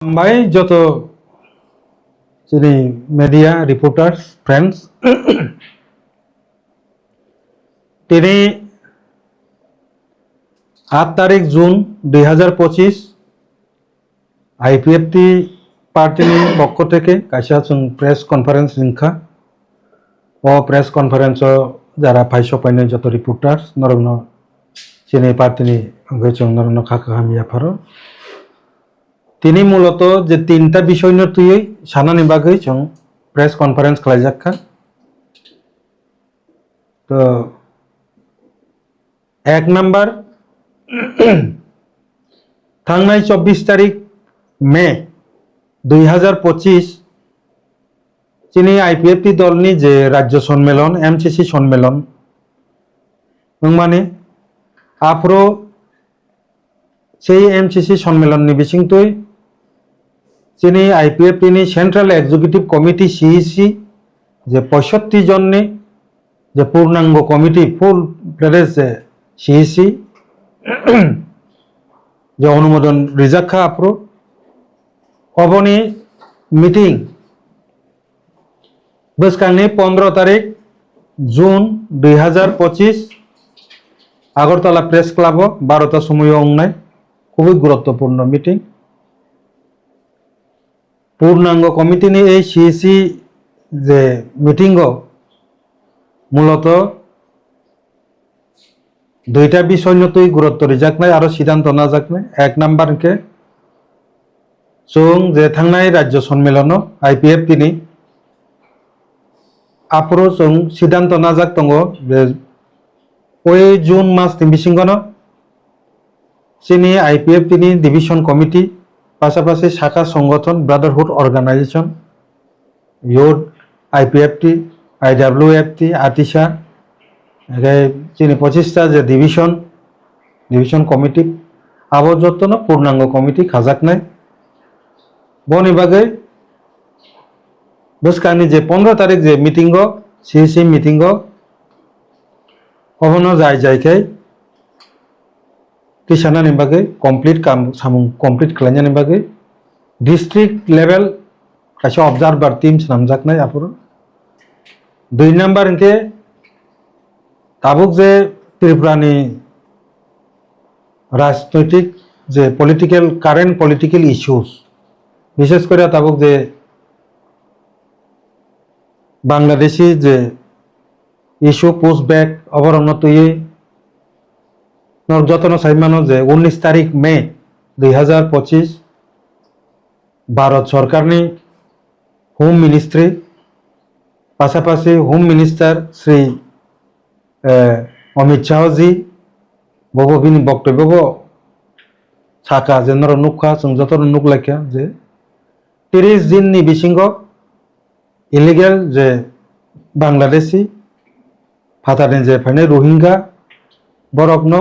By যত যিনি media reporters friends তিনি 8 তারিখ জুন 2025 আইপিএফটি পার্টিনি পক্ষ থেকে কাইসা প্রেস কনফারেন্স লিংখা ও প্রেস কনফারেন্স যারা ফাইসো পাইনে যত রিপোর্টার্স নরগ্ন চিনি পার্টিনি গেচং নরগ্ন খাকা হামিয়া ফারো তিনি মূলত যে তিনটা বিষয় নিয়ে তুই সানানি বাগৈ চং প্রেস কনফারেন্স খালাইজাক্কা তো এক নাম্বার থাংনাই 24 তারিখ মে 2025 চিনি আইপিএফটি দলনি যে রাজ্য সম্মেলন এমসিসি সম্মেলন মানে আফ্রো সেই এমসিসি সম্মেলন নি বিসিং তুই চিনি আইপিএফটি নি সেন্ট্রাল এক্সিকিউটিভ কমিটি সিইসি যে 65 জন নি যে পূর্ণাঙ্গ কমিটি ফুল প্লেডেস যে সিইসি যে অনুমোদন রিজাক্কা আফ্রো অবনি মিটিং বসকানি 15 তারিখ জুন 2025 আগরতলা প্রেস ক্লাব 12টা সময় অংনায় খুবই গুরুত্বপূর্ণ মিটিং পূর্ণাঙ্গ কমিটি নিয়ে এই সিইসি যে মিটিং মূলত দুইটা বিষয় নিয়ে গুরুত্ব রিজাক নাই আর সিদ্ধান্ত না যাক নাই এক নাম্বারকে চং যে থাংনাই রাজ্য সম্মেলন আইপিএফ তিনি আপরো চং সিদ্ধান্ত না যাক দङ যে ওই জুন মাস বিসিঙ্গন চিনি আইপিএফ তিনি ডিভিশন কমিটি পাশাপাশি শাখা সংগঠন ব্রাদারহুড অর্গানাইজেশন ইউথ আইপিএফটি আইডব্লিউএফটি আতিশা চিনি 25টা যে ডিভিশন কমিটি আবর্জতন পূর্ণাঙ্গ কমিটি খাজাক নাই বনি বাগে বসকানি যে 15 তারিখ যে মিটিং সিইসি মিটিং অবনো যাইখাই কিসানানি বাগে কমপ্লিট কাম সামুং কমপ্লিট খালাইनायनि बागै डिस्ट्रिक्ट लेवल कासे ऑब्जर्वर टीम नामजाक नाय आपुर दुई नम्बर इनके ताबुक जे त्रिपुरानि राजनैतिक जे पलिटिकल कारेंट पलिटिकल इश्यूज विशेष करे ताबुक जे बांग्लादेशी जे इश्यू पुश बैक अवरन्न तुई যতন সাইমানো যে 19 তারিখ মে 2025 ভারত সরকারনি হোম মিনিস্ট্রি পাশাপাশি হোম মিনিস্টার শ্রী অমিত শাহজি ববিনি বক্তব্য ছাকা যে নর নুখা जों যতন নুক লাইকা যে 30 দিননি বিসিঙ্গ ইলিগেল যে বাংলাদেশি ফাতারনি যে ফাইনে রোহিঙ্গা বরকন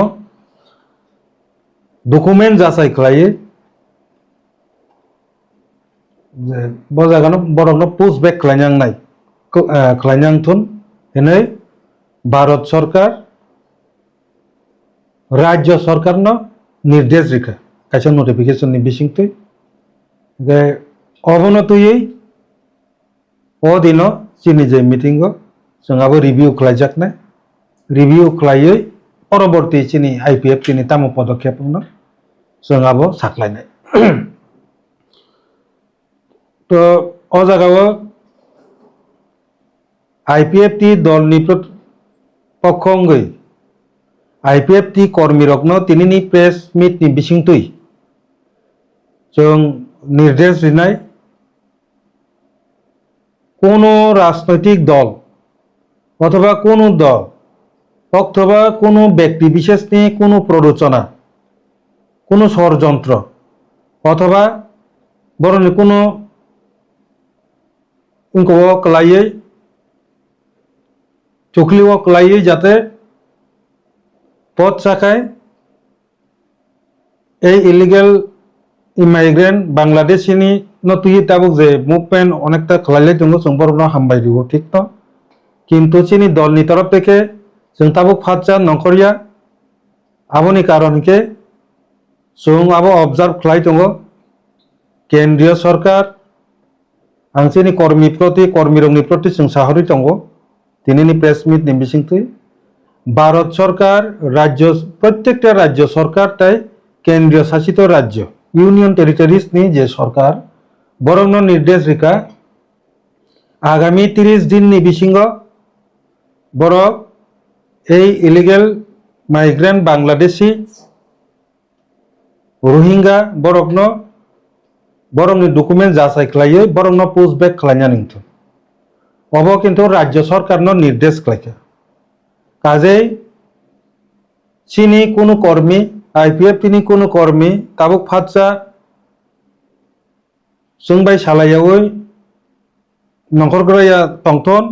डकुमेंट जाचाई खालायो बजागानो बरकनो पुश बैक खालायनांथुन एनै भारत सरकार राज्य सरकार निर्देश रेखा काइसा नटिफिकेशन नि बिसिंगतै जे अबनतयै अदिनो चिनि जे मिटिंग जोंहाबो रिभिउ खालायजाकनाय रिभिउ खालायै परवर्ती चिनी आईपीएफ चिनी तामु पदक्षेप जोंहाबो साख्लायनाय तो अ जायगायाव आईपीएफटी दलनि पक्षंगै आईपीएफटी कर्मी रत्न तिनिनि प्रेस मीट नि बिसिंतै जों निर्देश दिनाय कोनो राजनैतिक दल अथवा कोनो दल अथवा कोनो व्यक्ति विशेष निये कोनो प्ररोचना कोनो षड़यंत्र अथवा बरं कोनो इनको कलायै चुकली कलायै जाते पद शाखाय এই ইলিগেল ইমাইগ্রেন্ট বাংলাদেশিনি নতুই তাবুক যে মুভমেন্ট অনেকটা খালাইলে দङ जों बरनो हामबाय दिगो ठीक न किन्तु चिनि दलनि तरफ থেকে जों ताबुक फाचा नखरिया आबोनि कारण के जों आबो ऑब्जर्व खालाय दङ केंद्रीय सरकार आंसिनि कर्मी प्रति जों साहरि दंगो दिनैनि प्रेस मिट नि बिसिंथै भारत सरकार राज्य प्रत्येकटा राज्य सरकार ताई केंद्रीय शासित राज्य यूनियन टेरिटरिज नि जे सरकार बरंनो निर्देश रेखा आगामी 30 दिन नि बिसिंगो बरक এই इलिगेल माइग्रेंट बांग्लादेशी रोहिंगा बरकनो बरंनि डकुमेंट जासाय खलायै बरंनो पोस्ट बैक खलायना निंथो अबो किन्तु राज्य सरकारनो निर्देश खलायखा काजै चीनी कोनो कर्मी आईपीएफ नि कोनो कर्मी ताबुक फातसा जोंबाय सालायावै नखरग्राया तंथन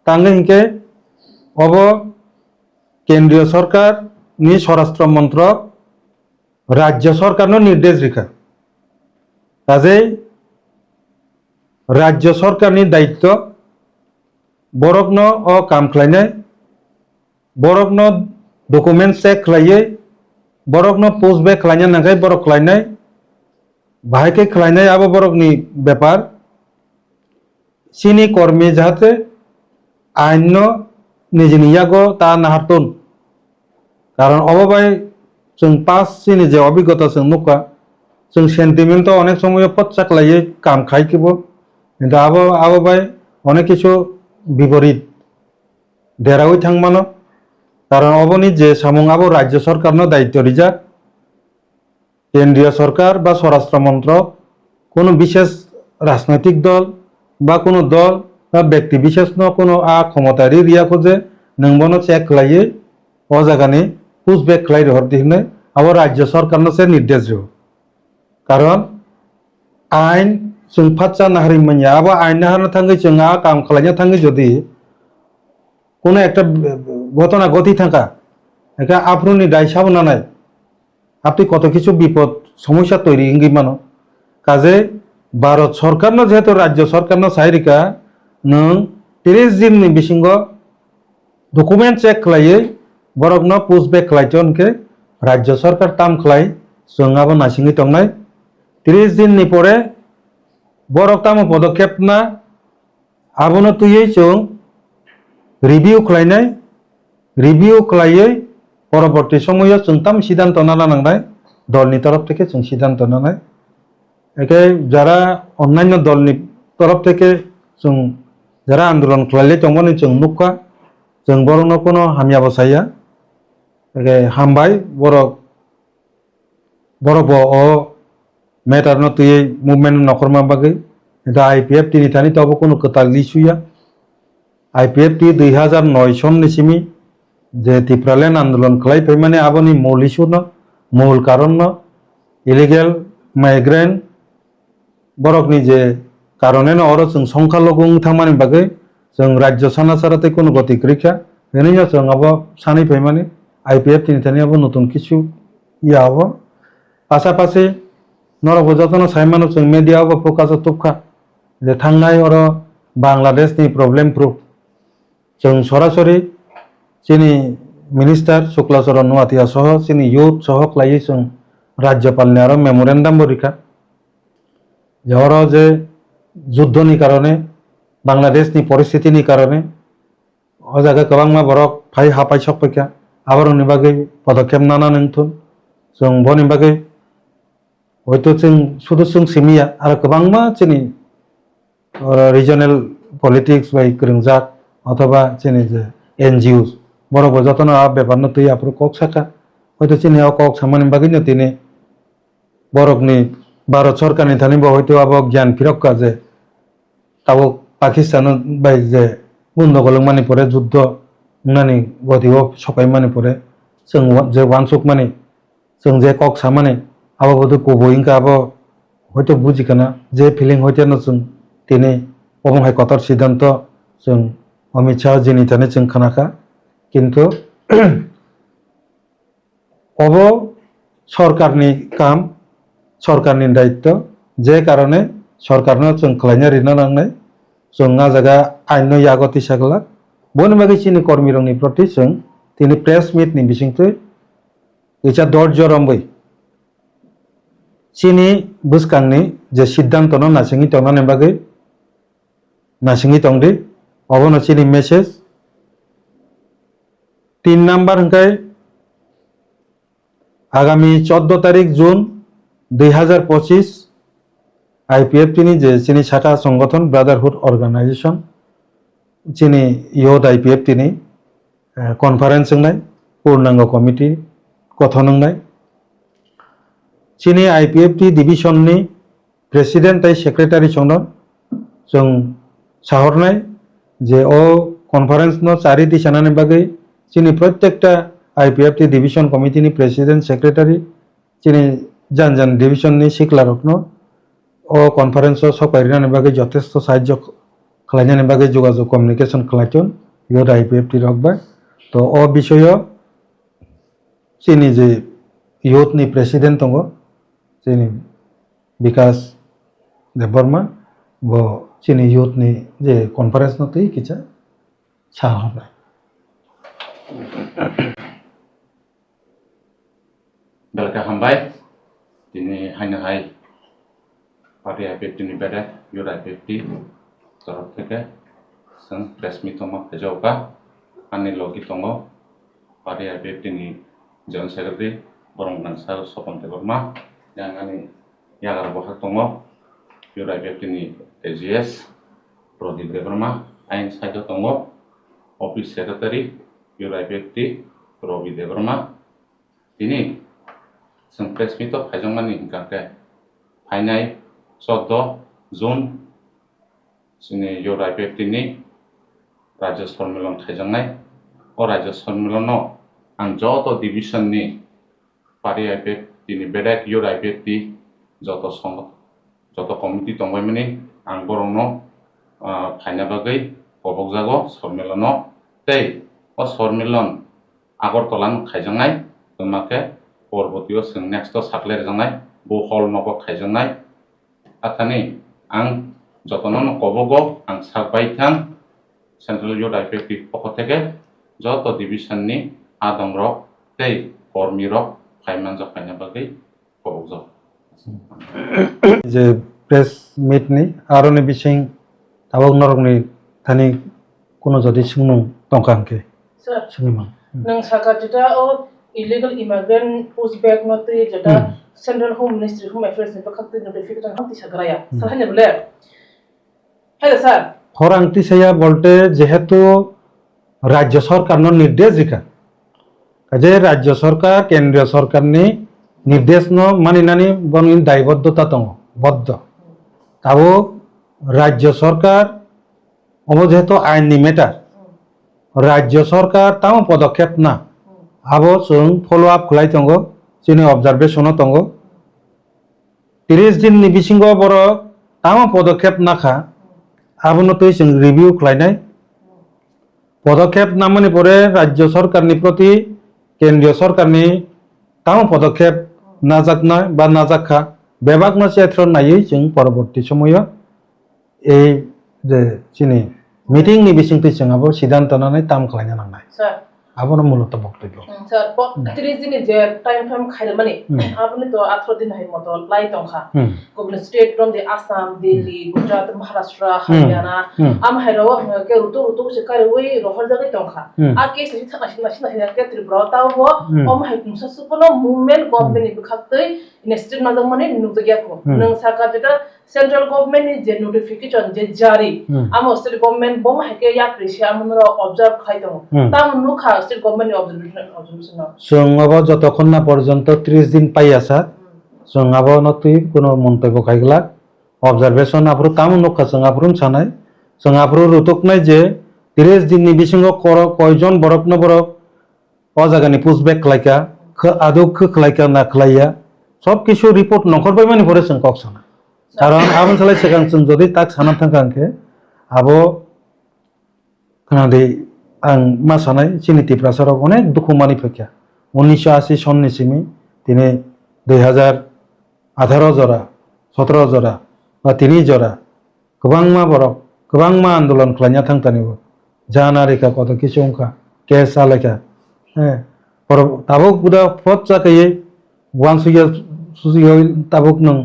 तांगे हिंके अब केंद्रीय सरकार नि स्वराष्ट्र मंत्रक राज्य सरकार निर्देश रेखा काजै राज्य सरकार नि दायित्व बरकनो काम खालायनाय बरकनो डकुमेंट चेक खालायै बरकनो पोस्ट बैक खालायना नांगाय बरक खालायनाय बाहायके खालायनाय आबो बरकनि बेपार चीनी कर्मी जाहाथे आइन निजेनि यागो ता नाहारतन कारण अबाबाय जों पास चीनी जे अभिज्ञता जों नुका जों सेंटिमेंट अनेक समय पच्चा खालायै काम खायखिबो किन्तु आबाबाय अनेक किछु विपरीत देरावै थांमानो कारण अबनि जे सामुं आबो राज्य सरकारनो दायित्व रिजा केंद्रीय सरकार बा स्वराष्ट्र मंत्रक कोनो विशेष राजनैतिक दल बा कोनो दल बा व्यक्ति विशेषनो कोनो क्षमतारि रियाखौ जे नोंबनो चेक खालायै अ जागानि पुशबेक खालाय हर दिहनो आबो राज्य सरकारनो से निर्देश हो कारण आइन जों फातसा नाहारि मानिया आबो आइन नाहारनो थांगै जों काम खालायनो थांगै जदि কোনো একটা ঘটনা ঘটি থাকা একা আপনি দায় সাবনা নাই আপনি কত কিছু বিপদ সমস্যা তৈরি ইঙ্গি মানো কাজে ভারত সরকার যেহেতু রাজ্য সরকার সাইরিকা নং 30 दिन नि बिसिंग डकुमेंट चेक खालायै बरकनो पोस्ट बैक खालायथनके राज्य सरकार ताम खालाय जोंआबो नासिङै दंनाय 30 दिन नि परे बरक ताम पदक्षेप ना आबोनो तुयै जों रिव्यू खालायै परवर्ती समय जों ताम सिद्धांत नाना नांनाय दलनि तरफ থেকে जों सिद्धांत नानाय एके যারা অন্যান্য দলनि तरफ থেকে जों যারা आंदोलन खालायले दंमोन जों नुका जों बरनो कोनो हामियाबो साया एके हामबाय बरक अ मेटारनो तुयै मुभमेंट नखरमा बागै दा आईपीएफ तिनि थानि तबो कोनो खोता लिसुया आईपीएफ टी 2009 सननिसिमी जे तिफ्रालैंड आंदोलन खालायफाय माने आबोनि मूल इस्यु न मूल कारण न इलिगेल माइग्रेंट बरकनि जे कारणे न अर जों संख्यालघु थांमानि बागै जों राज्य सानासाराते कोनो गति गैखा बेनिनो जों आबो सानैफाय माने आईपीएफ तिनि थानि आबो नतुन किछु याबो पासापासि नरक जतन साइमानो जों मीडिया आबो फोकास तुखा जे थांनाय अर बांग्लादेशनि प्रब्लेम प्रुफ जों सरासरि चीनी मिनिस्टार शुक्लाचरण नुवातिया सह चीनी यूथ सह खालायै जों राज्यपालनि आरो मेमोरेंडाम बरिखा जहर जे युद्धनि कारणे बांग्लादेशनि परिस्थितिनि कारणे अ जायगा गोबां बरक फाय हापाय सकफैखा आबारनि बागै पदक्षेप नाना नोंथुन जों बनि बागै हयतो जों शुधु जों सिमिया आरो गोबां चीनी रिजनल पलिटिक्स बाय गोरोंजात अथवा चीनी जे एनजीओस बरक जतन बेपारनो तुई आफोर कक साका हयतो चीनी कक सामानि बागैनो तिनि बरकनि भारत सरकारनि थानिबो हयतो आबो ज्ञान फिरक्का जे ताबो पाकिस्तान बाय जे बन्दगल मानि परे युद्ध नानि गतिओ सकाय मानि परे जों जे वानसुक मानि जों जे कक सामानि आबो हयतो कबोइंका आबो हयतो बुजिखाना जे फिलिं हयतो जों तिनि अबंहाय कतर सिद्धांत जों अमित शाह जिनि थाने जों खानाखा किन्तु अब सरकारनि काम सरकारनि दायित्व जे कारणे सरकारनो जों खालायना रिना नांनाय जों आ जागा आइन यागति सागला बनि बागै चीनी कर्मीरंनि प्रति जों तिनि प्रेस मिट नि बिसिंथै इचा दर्ज रंबै चीनी बुसकांनि যে সিদ্ধান্ত no nasingi tongnani bagui nasingi tongdi obono chini message 3 number হংকাই আগামী 14 তারিখ জুন 2025 আইপিএফ তিনি যে চিনি শাখা সংগঠন ব্রাদারহুড অর্গানাইজেশন চিনি ইয়ত আইপিএফ তিনি কনফারেন্স নাই পূর্ণাঙ্গ কমিটি গঠন নাই চিনি আইপিএফ টি ডিভিশন नि প্রেসিডেন্ট তাই সেক্রেটারি সংন जों সাহরনাই যে ও কনফারেন্স नो চারি দিশানানি বাগै চিনি প্রত্যেকটা আইপিএফ টি ডিভিশন কমিটি नि প্রেসিডেন্ট সেক্রেটারি চিনি জান জান ডিভিশন नि সিকলারকনো ও কনফারেন্স সকাইরানি বাগै যথেষ্ট সাহায্য খালাইনানি বাগै যোগাযোগ কমিউনিকেশন খালাইছন ইয়ত আইপিএফ টি রকবা তো ও বিষয় চিনি যে ইয়ত नि প্রেসিডেন্ট দङ চিনি বিকাশ দেববর্মা ব চিনি ইয়ত नि যে conference নতেই কিছা সাহরনাই Belka hambai ini hanya hai parti IPF ini beda yura IPF torok থেকে sang resmi toma kejauka ani logi tongo parti IPF ini John Secretary borong nansal sopon teborma yang ani yagar bohak tongo yura IPF ini AGS Prodip Deborma ain saja tongo Office Secretary yura IPF Robi Deborma ini जों press मिटआव फायजंमानि हिंखाखै फायनाय 14 जुन जोंनि इयत IPF नि राज्य सम्मेलन थायजोंनाय अ राज्य सम्मेलनाव आं जत डिभिजननि party IPF नि बेलेग इयत IPF जत committee दंबायमानि आं बरंनो फायना बागै गबकजागो सम्मेलनाव तै अ सम्मेलन आगरतलान खायजोंनाय माके পরবর্তীয় নেক্সট সাকলের জানাই বহল নব খাইজানাই আথানি আং যতন কবগ আং সাকবাই থাং সেন্ট্রাল ইয়ত আইপিএফ পক্ষ থেকে যত ডিভিশননি আদংরক তৈ কর্মীরক ফাইমান জখাইনা বাগৈ কবগ যে প্রেস মিট নি আরনি বিসিং তাবক নরকনি থানি কোনো যদি সিংনুং তংকাংকে স্যার সিংমান नों साकाटिटा ओ illegal immigrant pushback note jeta central home ministry home affairs ni bakati notification hamti sagraya sahanya bole হ্যাঁ স্যার ফরাংটি সেয়া বলতে যেহেতু রাজ্য সরকার নির্দেশ দিকা কাজে রাজ্য সরকার কেন্দ্রীয় সরকার নির্দেশ মানিনানি বন দায়বদ্ধতা দङ বদ্ধ তাবো রাজ্য সরকার যেহেতু আইননি মেটার রাজ্য সরকার তাও পদক্ষেপ না আবো जों फलो आप खालाय दङ जोंनि अबजारभेशनाव दङ 30 दिननि बिसिङाव बर ताम पदक्षेप नाखा आबोनो तो जों रिभिउ खालायनाय पदक्षेप नामनि परे राज्य सरकारनि प्रति केन्द्रीय सरकारनि ताम पदक्षेप नाजाकनाय बा नाजाखा बेबागनो क्षेत्र नायै जों परबर्ती समय এই যে চিনি মিটিং नि बिसिंथि जों आबो सिद्धांत नानै ताम खालायनो नांनाय স্যার आबोनो मूलत बक्तव्य স্যার 30 দিনে যে টাইম ফ্রেম খাইলে মানে আপনি তো 18 দিন হয় মতো লাই তংখা government state from the Assam Delhi Gujarat Maharashtra Haryana আম হাইরাও কে রুতো রুতো সে কারে ওই রহর জায়গায় তংখা আর কে সে থাকা সিনা কে ত্রিপুরা তাও হ অম হাই কুমসা সুপনো মুভমেন্ট গভর্নমেন্ট বিখাতই নেক্সট নাজং মানে নুজগিয়া কো নং সাকা যেটা সেন্ট্রাল গভর্নমেন্ট যে নোটিফিকেশন যে জারি আম স্টেট গভর্নমেন্ট বম হাইকে ইয়া প্রেসি আমনরা অবজার্ভ খাই দङ তাম নুখা স্টেট গভর্নমেন্ট অবজারভেশন जों अब যতক্ষণ না পর্যন্ত 30 দিন পাই আসা जों अब नतुई কোনো মন্তব্য খাইগলা অবজারভেশন আপ্রু তাম নুখা जों আপ্রুন সানাই जों আপ্রু রুতকনাই যে 30 দিননি বিসিङ কয়জন বরকন বরক অ জায়গানি পুশব্যাক খাইকা আদৌ খাইকা না খাইয়া সব কিছু রিপোর্ট নকরবাই মানে পরে जों কক্সনা কারণ আবন সালাই সেখান जों যদি তাক সানা থাকাঙ্কে আবো खोनादै आं मा सानाय चिनिति प्रासाराव अनेक दुखु मानि फैखा 1980 सननि सिमी दिनै 2018 जरा 17 जरा बा 3 जरा गोबांमा बरक गोबांमा आन्दोलन खालामना थांतानिबो जानारिका कत किछु अंखा केस आलायका ताबुक बुदा फट जाखायै वान सुया ताबुक नों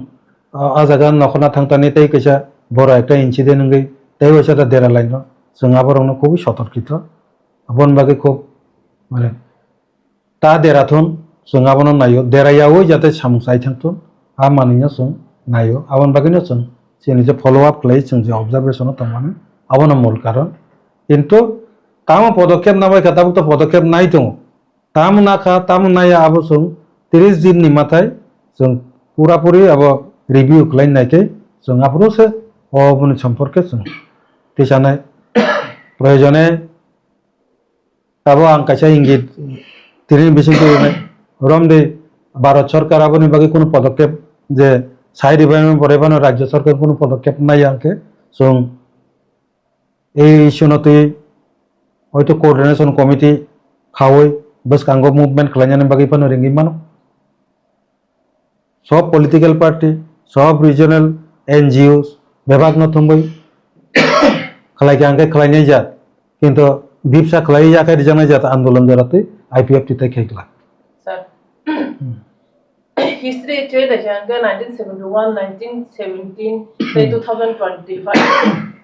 জায়গা নখনা থাংতানি তাই কেসা বড় একটা ইনসিডেন্ট হয়ে তাই হয়েছে দেরা লাইন जों আবরণ খুবই সতর্কিত বন বাকি খুব মানে তা দেরাথন जों আবরণ নাইও দেরাইয়াও যাতে সামসাই থাকতন আ মানিনো जों নাইও আবন বাকিনো जों जोंनि যে ফলো আপ খাই जों যে অবজারভেশনও তামানে আবন মূল কারণ কিন্তু তাম পদক্ষেপ নাবাই খাতাবো তো পদক্ষেপ নাই দङ তাম নাখা তাম নাইয়া আবো जों 30 দিন নিমাথাই जों পুরাপুরি আবো রিভিউ খাইনাইকে जों আবরোসে অবনি সম্পর্কে जों তিসানাই প্রয়োজনে তাবো আং কাছে ইঙ্গিত তিনি বিশেষ করে রমদে ভারত সরকার আবনি বাকি কোনো পদক্ষেপ যে সাইড রিভাইমেন্ট পরেবানো রাজ্য সরকার কোনো পদক্ষেপ নাই আংকে जों এই ইস্যুনতি হয়তো কোঅর্ডিনেশন কমিটি খাওই বসকাঙ্গ মুভমেন্ট খালাইনানি বাকি পানো রেঙ্গি মানো সব পলিটিক্যাল পার্টি সব রিজনাল এনজিওস বিভাগ নথম্বই খালাইকে আংকে খালাইনাই যাত কিন্তু দীপসা খালাই যাকে রিজানাই যাত আন্দোলন জরাতে আইপিএফটি তে খেকলা Sir, history চেয়ে দেখে 1971, 1917, then 2025.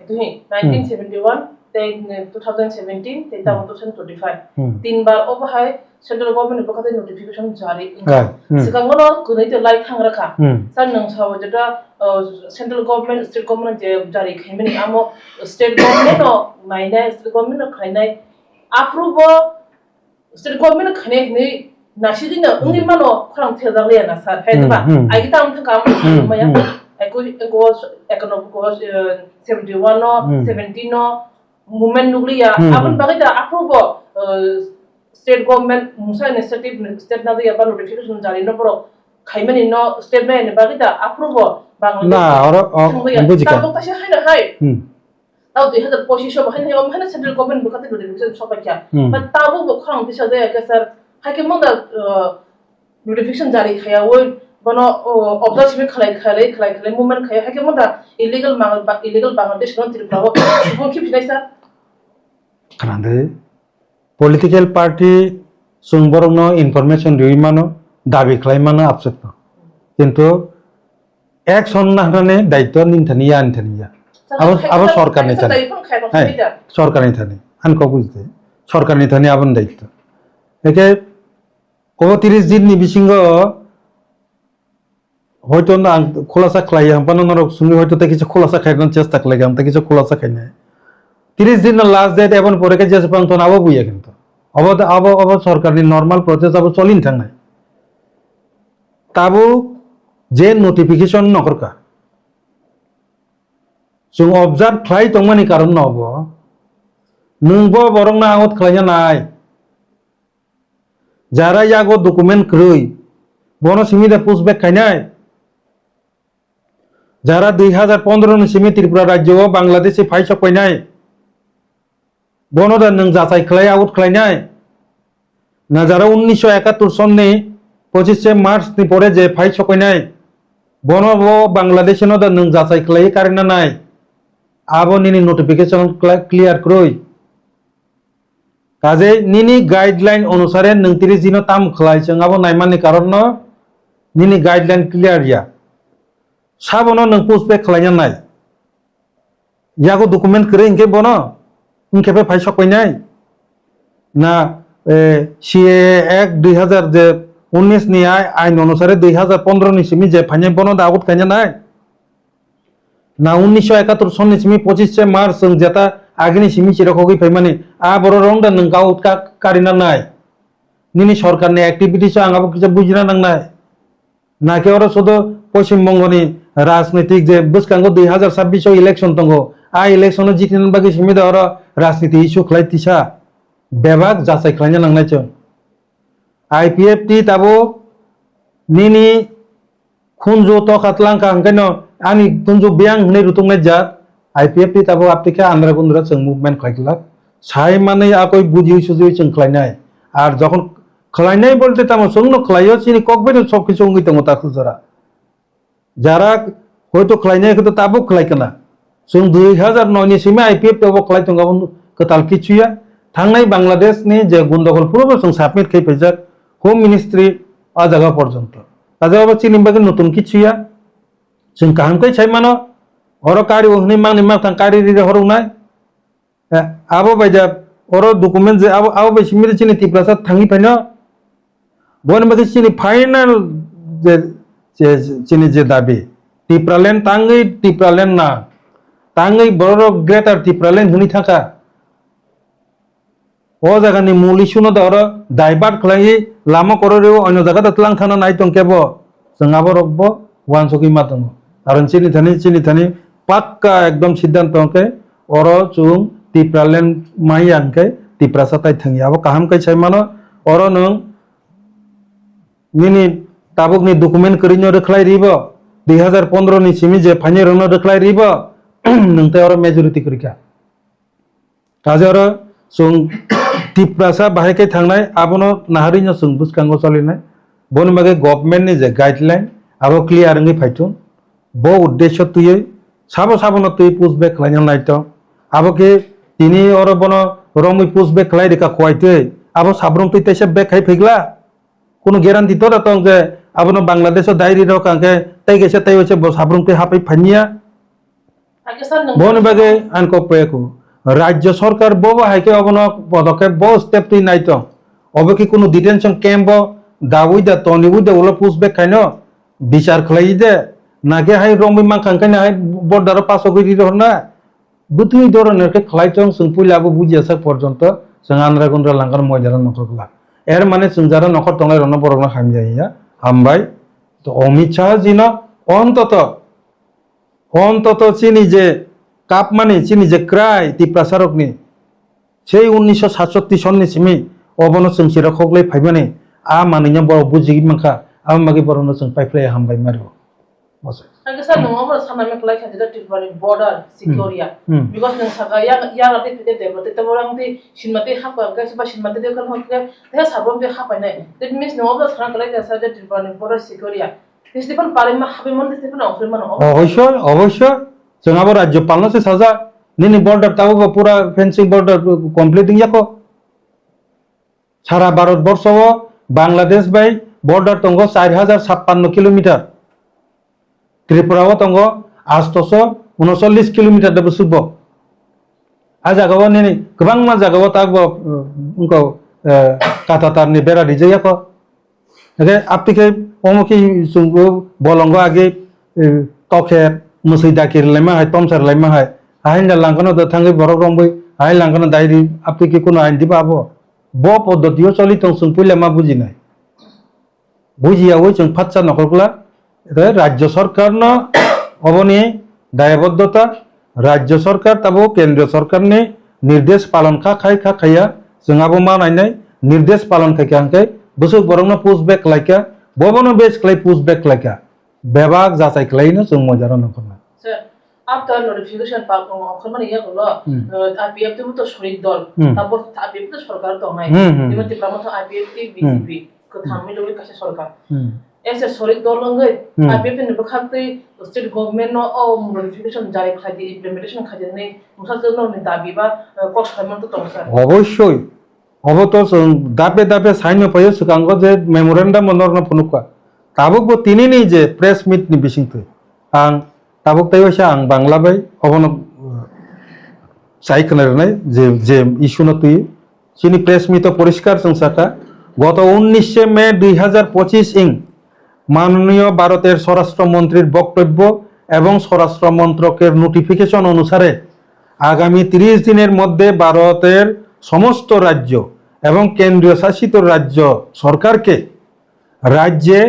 Itu 1971, then 2017, then 2025. তিনবার অবহায় সেন্ট্রাল গভর্নমেন্ট পক্ষ থেকে নোটিফিকেশন জারি সিকাঙ্গনো গনৈতে লাইক থাংরাখা স্যার নং সাও যেটা সেন্ট্রাল গভর্নমেন্ট স্টেট গভর্নমেন্ট যে জারি খাইমেনি আমো স্টেট গভর্নমেন্ট ও নাইনা স্টেট গভর্নমেন্ট খাইনাই আপ্রুভ স্টেট গভর্নমেন্ট খানে নি নাসিদিনা উনি মানো খরাং থেজালিয়া না স্যার হেদবা আইগিতা আমথা কাম মায়া আইকো economic 71 no 17 no movement nukliya abun bagida approve state government musa initiative state na ya ba notification jari no pro khaimani no state me bagida approve bangladesh না আর বুঝিকা তাও কাছে হাইনা হাই তাও 2025 সব হাইনা হাই হাইনা সেন্ট্রাল গভর্নমেন্ট বকাতে notification সবাই কিয়া বাট তাও বখরাং দিশা যায় কে স্যার হাইকে মন্দা নোটিফিকেশন জারি খায়া ওই বনো অবজারভেশন খালাই মুভমেন্ট খায় হাইকে মন্দা ইলিগাল বাংলাদেশ নন ত্রিপুরা সুবন কি ফিনাই স্যার খানাদে পলিটিক্যাল পার্টি সুংবরং ইনফরমেশন দিই মানো দাবি খাই মানো আপসেট কিন্তু একশন নাহানে দায়িত্ব নিনথানিয়া আনথানিয়া আবার সরকার নিথানি হ্যাঁ সরকার নিথানি আনকো বুঝতে সরকার নিথানি আবন দায়িত্ব একে কব 30 দিন নিবিসিঙ্গ হয়তো না খোলাসা খাই হাম্পানো নরক সুমি হয়তো তে কিছু খোলাসা খাইবার চেষ্টা লাগে আমতে কিছু খোলাসা খাই না 30 দিন লাস্ট ডেট এবং পরে কে যে পাংতন আবো বুইয়া কিন্তু আবো সরকারনি নরমাল প্রসেস আবো চলিন থাংনাই তাবো যে নোটিফিকেশন নকরকা जों অবজার্ভ খাই তংমানি কারণ নব নুংবো বরং না আগত খাইয়া নাই যারা ইয়াগো ডকুমেন্ট ক্রই বন সিমিদা পুশব্যাক খাইনাই যারা 2015 नि सिमी त्रिपुरा राज्य बांग्लादेश फाइस पाइनाय बनदा नों जाचाय खलाय आउट खलायनाय ना जारा 1971 सननि 25 मार्च नि परे जे फाइस पाइनाय बनबो बांग्लादेश नो दा नों जाचाय खलाय कारिना नाय आबो निनि नोटिफिकेशन क्लियर क्रय काजे निनि गाइडलाइन अनुसारे नों 30 दिन ताम खलाय जों आबो नायमाननि कारण न निनि गाइडलाइन क्लियर या साबनो नों पुशबेक खालायना नाय यागो डकुमेंट करे इनके बनो इनके पे फाइस पाइनाय ना सीए एक्ट 2019 नि आइन अनुसारे 2015 नि सिमी जे फाइनाय बनो दा आउट खायना नाय ना 1971 सन नि सिमी 25 मार्च जों जेता आगनि सिमी चिरखगै फाइमानि आ बरो रंग दा नों गाउट कारिना नाय निनि सरकारनि एक्टिविटीस आंगाबो किछ बुजिना नांनाय ना केवरो शुद्ध पश्चिमबंगनि राजनीतिक जे बसकांगो 2026 इलेक्शन दंगो आ इलेक्शन जितिन बागै सिमिदा और राजनीति इस्यु खलायतिसा बेबाग जासाय खलायना नांनाय जों आईपीएफटी ताबो निनि खुनजो तो खातलांका अंकनो आनि खुनजो बियां हनै रुतुंनाय जात आईपीएफटी ताबो आपतिके आंध्रा गुंद्रा जों मुभमेंट खलायला साय माने आकय बुजि सुजि जों खलायनाय आर जखन खलायनाय बोलते तामो जोंनो खलायो सिनि ककबेनो सब किछु अंगै दङ ताखु जरा যারা হয়তো খলাইনাय खो ताबो खलायकना जों 2009 नि सिमा आईपीएफ ताबो खलायतंगा कताल किचुया थांनाय बांग्लादेश नि जे गुंडगल पूर्व जों सबमिट खैफैजाक होम मिनिस्ट्री आ जागा पर्यन्त ताजाबो चिनिबागे नतुन किचुया जों काहामकै साइ मानो अरो कारी उहनि मांनि मां थां कारी रि हरौनाय आबो बायजा अरो डकुमेन्ट जे आबो बाय सिमिरि चिनि तिप्रासा थांनि फाइनो बन बागे चिनि फाइनल जे चिनि जे दाबि टिप्रालेन तांगै टिप्रालेन ना तांगै बरो ग्रेटार टिप्रालेन हुनि थाका ओ जागानि मुलि सुनो दरो दाइबार खलाइ लामा कररेव अन्य जागा तलां थाना नाय तंकेबो जोंहाबो रखबो वानसुकी मातंग कारण चिनि थानि पक्का एकदम सिद्धांत अंके और चुं टिप्रालेन माई आनके टिप्रासा ताइ थांगी आबो काहाम कै छाय मानो और नों निनि ताबुकनि डकुमेन्ट करिनो रखलाय रिबो 2015 नि सिमि जे फाइने रनो रखलाय रिबो नोंते और मेजॉरिटी करिका काजे और जों टिप्रासा बाहायके थांनाय आबोनो नाहारिनो जों बुसकांगो चलिनाय बन बागे गभर्नमेंट नि जे गाइडलाइन आबो क्लियर नङै फाइथुन बो उद्देश्य तुयै साबो तुय पुशबैक खालायनो नायतो आबो के तिनि और बनो रमै पुशबैक खालाय रिका खवायतै आबो साब्रम तुय तैसे बैक खाय फैगला कोनो ग्यारान्टी तो दतंग जे आबोनो बांलादेश दायरि रो कांके तै गेसे तै वसे साब्रम तुय हापै फानिया पाकिस्तान बन बागे आनको पेको राज्य सरकार बो हायके अबनो पदक्षेप बो स्टेप तुय नायतो अबे कि कोनो डिटेंशन कैम्प दावुई दा तनिबुई दा उला पुशबैक खायनो বিচার খালাই দে নাকে হাই রমি মান খানখাই হাই বর্ডার পাস করি রহনা বুতুই ধরনের কে খালাইতং जों পুইলাবো বুঝিয়াছা পর্যন্ত जों আনরা গুনরা লাঙ্গার ময়দারা নকরলা এর মানে जों যারা নকর তংলাই রন বরগনা খামজাইয়া হামবাই তো অমিত শাহ জিন অন্তত চিনি যে কাপ মানে চিনি যে ক্রাই তি প্রসারকনি সেই 1967 সননি সিমি অবন जों সিরখগলাই ফাইবানি आ मानिnya बर बुजिगि माखा आम मागे बरनो जों पाइफ्लाय हामबाय मारो बस Pakistan no more sana me kalai khadi da tirwani border security because nang saga ya rate pite de bote to borang ti shinmate hapa ga ba shinmate de kan hokke te sabom de hapa nai that means no more sana kalai da sa da tirwani border security this depend palim ma habe mon de pan offer man অবশ্যই जों आबो राज्य पालनो से साजा निनि border Tabo पूरा fencing border completing याको सारा Bharatvarsh Bangladesh by border तंगो 4056 kilometre Tripura तंगो 839 किलोमीटर दबो सुबो आ जागाव ने गोबां मा जागाव तागबो उनको काटातारनि बेरा दिजयाको अगे आपतिके ओमोखि सुंगो बोलंगो आगे तखे मुसै दाकिर लायमा हाय तमसार लायमा हाय हायना लांगनो द थांगै बरक रंबै हाय लांगनो दाइरि आपतिके कोनो आइन दिबाबो बो पद्धतियो चलि तं जों पहिले मा बुजिनाय बुझियावो जों फाच्चा नखरगला राज्य सरकार न अबनि दायबद्धता राज्य सरकार ताबो केंद्र सरकार ने निर्देश पालन खाया जोंहाबो मा नायनाय निर्देश पालन खायखांके बुसुक बरंनो पुशबैक लायका बबनो बेस क्लाय पुशबैक लायका बेबाग जासाय क्लायनो जों Majara नखरना sir after notification pa ko khorman iya ko IPF to shrik dol tabor IPF to sarkar to nai dimati pramotho IPF ti BJP ko thammi lobi kase sarkar ऐसे शरीक दल लंगे IPF ने बखाते state government no notification जारी खादि implementation खादि ने मुसा जनो ने दाबिबा कस खामन तो तंसार अवश्य अबतो जों दाबे दाबे साइन पायो सुकांगो जे मेमोरेंडम मनरनो फनुका ताबुक तिनिनि जे प्रेस मीट नि बिसिंथै आं ताबुक तायसा आं बांला बाय अबनो साइखनारनाय जे इस्यु न तुइ सिनि प्रेस मीट परिष्कार संसाका गत 19 मे 2025 ইং माननीय भारतेर स्वराष्ट्र मंत्रीर बक्तव्य एवं स्वराष्ट्र मंत्रकेर नोटिफिकेशन अनुसारे आगामी 30 दिनेर मध्य भारतेर समस्त राज्य एवं केंद्रीय शासित राज्य सरकार के राज्ये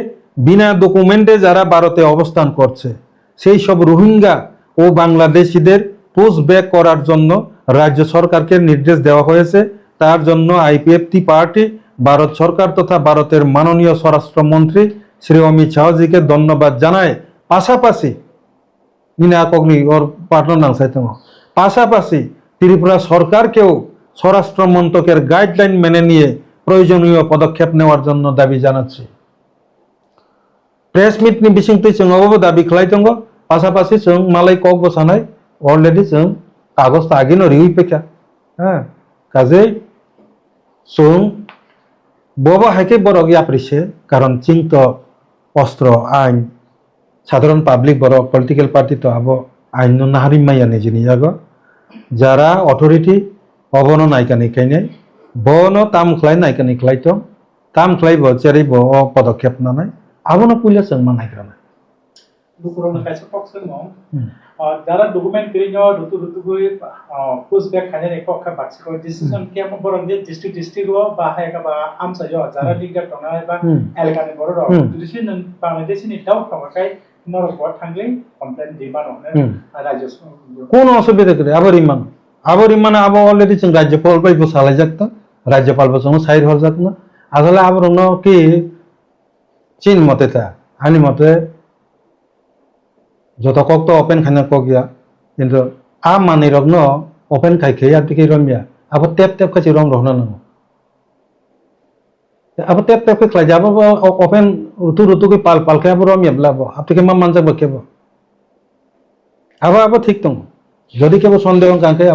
बिना डकुमेंटे जारा भारते अवस्थान करছে সেই সব রোহিঙ্গা ও বাংলাদেশীদের পুশব্যাক করার জন্য রাজ্য সরকারকে নির্দেশ দেওয়া হয়েছে তার জন্য আইপিএফটি পার্টি भारत सरकार तथा भारतेर माननीय स्वराष्ट्र मंत्री श्री अमित शाह जी के धन्यवाद जानाय पाशापाशी निनाकग्नि और पार्टनार नांसाइतङ पाशापाशी त्रिपुरा सरकार केও स्वराष्ट्र मंत्रकेर गाइडलाइन मेने निये प्रयोजनीय पदक्षेप नेওয়ার জন্য दाबी জানাচ্ছি प्रेस मीट नि बिसिंथै जोंबो दाबी खालायदङ पाशापाशी जों मालाय कक बसानाय अलरेडी जों कागज तागिनो रिउइ पेखा काजे जों बोबो हाइके बरग याप्रिसे कारण चिंत अस्त्र आइन সাধারণ পাবলিক বড় পলিটিক্যাল পার্টি তো আবো আইন নাহারিম মাইয়া নিজে যাগো যারা অথরিটি অবন নাইকানি খাইনে বনো তাম খ্লাই নাইকানি খ্লাই তো তাম খ্লাই বচারি ব পদক্ষেপ নানাই আবনো পুলিশ সংমা নাইগ্রা নাই Dukurong kaisa poksen mong. Dara document kiri nyo rutu gui pushback kanya ne kokha baksi ko decision kya mo borong de district go ba hai ka ba amsa jo dara liga tona ba elga ne boro ro decision Bangladesh ni daw ka kai nor bot thangle complaint di ba no rajyo কোন অসুবিধা করে আবার ইমান আবার already রাজ্যপাল পাই বসালে যাকতো রাজ্যপাল বসং side হল যাক না আসলে আবার অন্য কি চীন মতে তা আনি মতে যত কক তো ওপেন খানা কক গিয়া কিন্তু আ মানি রগ্ন ওপেন খাই খেয়ে আর দিকে রমিয়া আবার টেপ খাচ্ছি রং রহনা নাও আবার টেপ খাই যাব ওপেন ঋতু কি পাল খাই আবার রমিয়া বলাবো আপনি মা মান যাবো কেব আবার ঠিক তো যদি কেবল সন্দেহ কাঁকে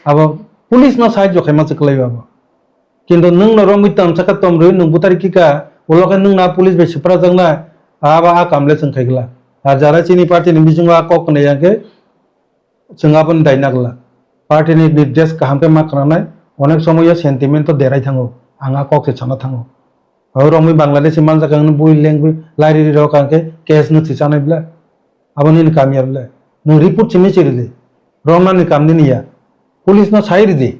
আবার পুলিশ না সাহায্য খাই মাছ খাই আবার কিন্তু নং না রমিতাম সাকা তম রই নং বুতারি কিকা ওলকে নং না পুলিশ বেশি পড়া যাং না আবার আ কামলে जों খাইগলা আর যারা চিনি পার্টিনি বিজুং আ কক ने याके जों आपन दायनागला पार्टीनि निर्देश काहामके मा खानाय अनेक समय सेंटिमेंट तो देराय थाङो आंगा ककसे छाना थाङो और रमी बांग्लादेश मान जाकां बुइ लेंगुइ लाइरि रो कांके केस न थिसानाय ब्ला आबनि कामिया ब्ला न रिपोर्ट चिनि चिरिले रमनानि कामनि निया पुलिस न साइरि दे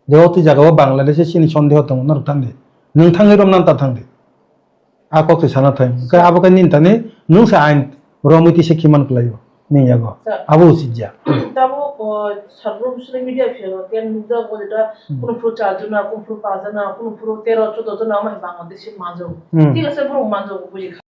जेवति जागाव बांग्लादेश सिनि सन्देह दङ न थांदे नों थाङै रमनान ता थांदे आ ककसे छाना थाय का आबका निनतानि नों सा आइन रमिति से किमान कलायो नियागो आबो सिजा তাবো সার্বভৌম সোশ্যাল মিডিয়া ফেলো কেন মুদা বলেটা কোন পুরো 4 জন না কোন পুরো 5 জন না কোন পুরো 13 14 জন আমার বাংলাদেশের মাঝও ঠিক আছে পুরো মাঝও বুঝি